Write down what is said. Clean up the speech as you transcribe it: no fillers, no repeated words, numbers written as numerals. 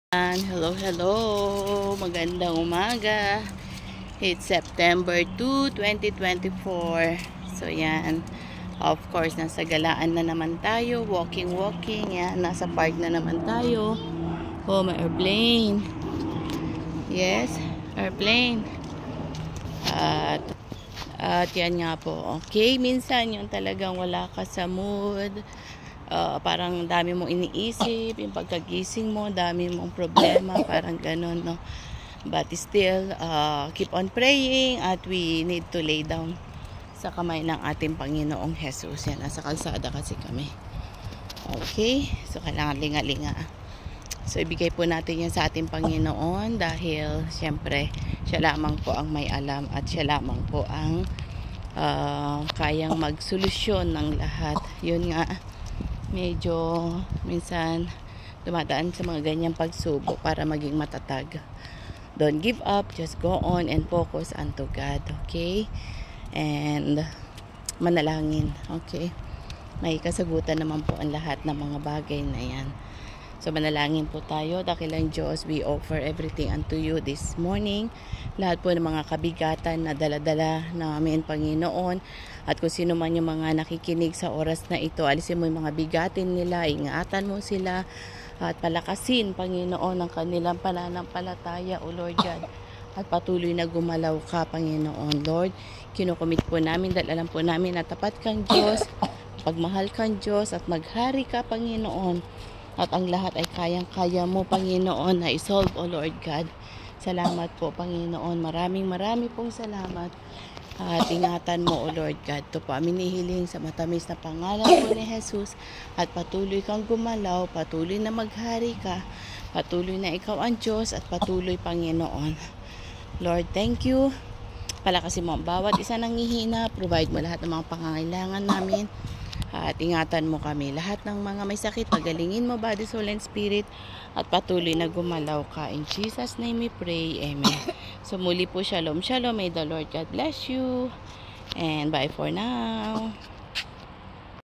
Hello, hello. Magandang umaga. It's September 2, 2024. So, yan. Of course, nasa galaan na naman tayo. Walking. Yan, nasa park na naman tayo. Oh, may airplane. Yes, airplane. At yan nga po. Okay, minsan yung talagang wala ka sa mood. Parang dami mong iniisip, yung pagkagising mo, dami mong problema, parang ganun, no? But still, keep on praying at we need to lay down sa kamay ng ating Panginoong Jesus. Yan, nasa kalsada kasi kami. Okay, so kailangan linga-linga. So, ibigay po natin yan sa ating Panginoon dahil, siyempre, siya lamang po ang may alam at siya lamang po ang kayang magsolusyon ng lahat. Yun nga, medyo minsan dumadaan sa mga ganyang pagsubok para maging matatag. Don't give up, just go on and focus unto God, okay? And manalangin, okay? May kasagutan naman po ang lahat ng mga bagay na yan. So manalangin po tayo. Dakilang Diyos, we offer everything unto you this morning. Lahat po ng mga kabigatan na dala-dala namin, Panginoon. At kung sino man yung mga nakikinig sa oras na ito, alisin mo yung mga bigatin nila, ingatan mo sila, at palakasin, Panginoon, ang kanilang pananampalataya, O Lord God. At patuloy na gumalaw ka, Panginoon. Lord, kinukumit po namin, dahil alam po namin na tapat kang Diyos, pagmahal kang Diyos, at maghari ka, Panginoon. At ang lahat ay kayang-kaya mo, Panginoon, na isolve, O Lord God. Salamat po, Panginoon. Maraming pong salamat. At ingatan mo, O Lord God. Ito po amin hihiling sa matamis na pangalan po ni Jesus. At patuloy kang gumalaw, patuloy na maghari ka, patuloy na ikaw ang Diyos, at patuloy, Panginoon. Lord, thank you. Palakasin mo ang bawat isa nanghihina. Provide mo lahat ng mga pangangailangan namin. At ingatan mo kami. Lahat ng mga may sakit, pagalingin mo, body, soul, and spirit. At patuloy na gumalaw ka. In Jesus' name we pray. Amen. So muli po, shalom, shalom. May the Lord God bless you. And bye for now.